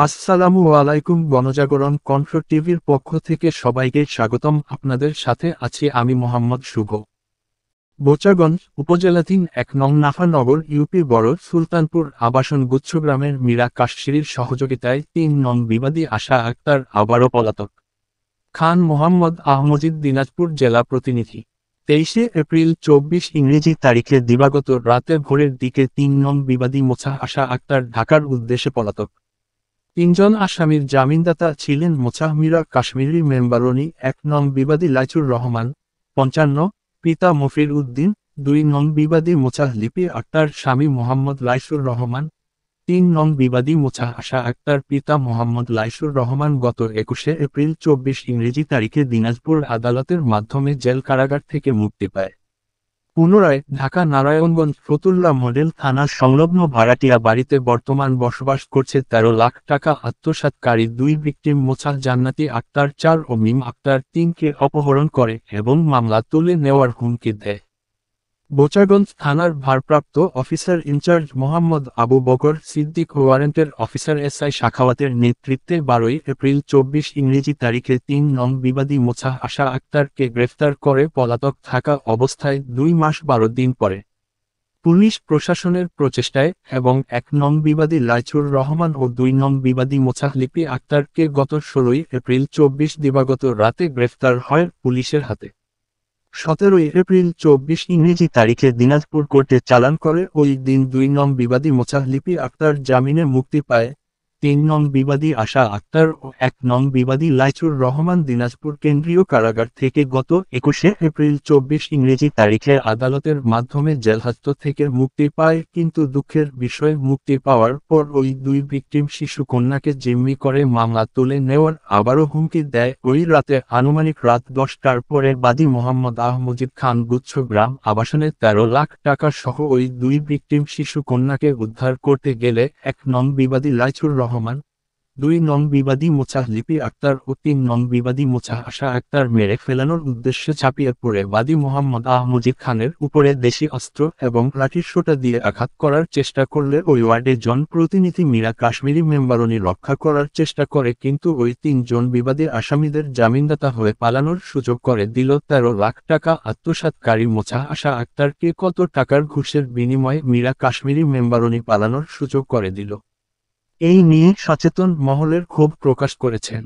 আসসালামু আলাইকুম। গণজাগরণ কণ্ঠ টিভির পক্ষ থেকে সবাইকে স্বাগতম। আপনাদের সাথে আছি আমি মোহাম্মদ শুভ। বোচাগঞ্জ উপজেলাধীন ১ নং নাফানগর ইউপি বড় সুলতানপুর আবাসন গুচ্ছগ্রামের মীরা কাশশিরির সহযোগিতায় ৩ নং বিবাদী আশা আক্তার আবারও পলাতক। খান মোহাম্মদ আহমজিদ, দিনাজপুর জেলা প্রতিনিধি। ২৩শে এপ্রিল ২৪ ইংরেজি তারিখে দিবাগত রাতে ভোরের দিকে ৩ নং বিবাদী মোছা আশা আক্তার ঢাকার উদ্দেশ্যে পলাতক। ৩ জন আসামির জামিনদাতা ছিলেন মোছাহ মীরা কাশ্মীরি মেম্বারনি, ১ নং বিবাদী লাইচুর রহমান ৫৫, পিতা মফির উদ্দিন, ২ নং বিবাদী মোছাহ লিপি আক্তার, স্বামী মোহাম্মদ লাইসুর রহমান, ৩ নং বিবাদী মোছাহ আশা আক্তার, পিতা মোহাম্মদ লাইসুর রহমান গত ২১শে এপ্রিল ২৪ ইংরেজি তারিখে দিনাজপুর আদালতের মাধ্যমে জেল কারাগার থেকে মুক্তি পায়। পুনরায় ঢাকা নারায়ণগঞ্জ ফতুল্লা মডেল থানার সংলগ্ন ভাড়াটিয়া বাড়িতে বর্তমান বসবাস করছে ১৩ লাখ টাকা আত্মসাৎকারী দুই ভিকটিম মোছাহ জান্নাতি আক্তার ৪ ও মিম আক্তার ৩কে অপহরণ করে এবং মামলা তুলে নেওয়ার হুমকি দেয়। বোচাগঞ্জ থানার ভারপ্রাপ্ত অফিসার ইনচার্জ মোহাম্মদ আবু বকর সিদ্দিক ওয়ারেন্টের অফিসার এসআই শাখাওয়াতের নেতৃত্বে ১২ এপ্রিল ২৪ ইংরেজি তারিখে ৩ নং বিবাদী মোছাহ আশা আক্তারকে গ্রেফতার করে পলাতক থাকা অবস্থায় ২ মাস ১২ দিন পরে পুলিশ প্রশাসনের প্রচেষ্টায় এবং ১ নং বিবাদী লাইচুর রহমান ও ২ নং বিবাদী মোছাহ লিপি আক্তারকে গত ১৬ এপ্রিল ২৪ দিবাগত রাতে গ্রেফতার হয় পুলিশের হাতে। ১৭ এপ্রিল ২৪ ইংরেজি তারিখে দিনাজপুর কোর্টে চালান করে ওই দিন ২ নং বিবাদী মোছাহ লিপি আক্তার জামিনে মুক্তি পায়। ৩ নং বিবাদী আশা আক্তার ও ১ নং বিবাদী লাইচুর রহমান দিনাজপুর কেন্দ্রীয় কারাগার থেকে গত ২১শে এপ্রিল ২৪ ইংরেজি তারিখে আদালতের মাধ্যমে জেলহাজত থেকে মুক্তি পায়, কিন্তু দুঃখের বিষয় মুক্তি পাওয়ার পর ওই দুই ভিকটিম শিশু কন্যাকে জিম্মি করে মামলা তুলে নেওয়ার আবারও হুমকি দেয়। ওই রাতে আনুমানিক রাত ১০টার পরে বাদী মোহাম্মদ আহমজিদ খান গুচ্ছগ্রাম আবাসনে ১৩ লাখ টাকা সহ ওই দুই ভিকটিম শিশু কন্যাকে উদ্ধার করতে গেলে ১ নং বিবাদী লাইচুর রহমান, ২ নং বিবাদী মোছাহ লিপি আক্তার ও ৩ নং বিবাদী মোছাহ আশা আক্তার মেরে ফেলানোর উদ্দেশ্যে ঝাঁপিয়ে পড়ে বাদী মোহাম্মদ আহমজিদ খানের উপরে দেশি অস্ত্র এবং লাঠির সোঁটা দিয়ে আঘাত করার চেষ্টা করলে ওই ওয়ার্ডে জনপ্রতিনিধি মীরা কাশ্মীরি মেম্বারনি রক্ষা করার চেষ্টা করে, কিন্তু ওই ৩ জন বিবাদী আসামিদের জামিনদাতা হয়ে পালানোর সুযোগ করে দিল। ১৩ লাখ টাকা আত্মসাৎকারী মোছাহ আশা আক্তারকে কত টাকার ঘুষের বিনিময়ে মীরা কাশ্মীরি মেম্বারনি পালানোর সুযোগ করে দিল, এই নিয়ে সচেতন মহলের ক্ষোভ প্রকাশ করেছেন।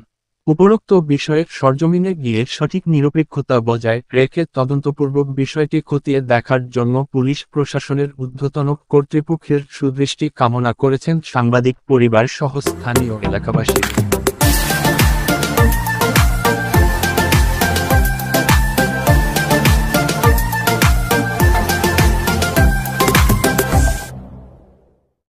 উপরোক্ত বিষয়ে সরজমিনে গিয়ে সঠিক নিরপেক্ষতা বজায় রেখে তদন্তপূর্বক বিষয়টি খতিয়ে দেখার জন্য পুলিশ প্রশাসনের ঊর্ধ্বতন কর্তৃপক্ষের সুদৃষ্টি কামনা করেছেন সাংবাদিক পরিবার সহ স্থানীয় এলাকাবাসী।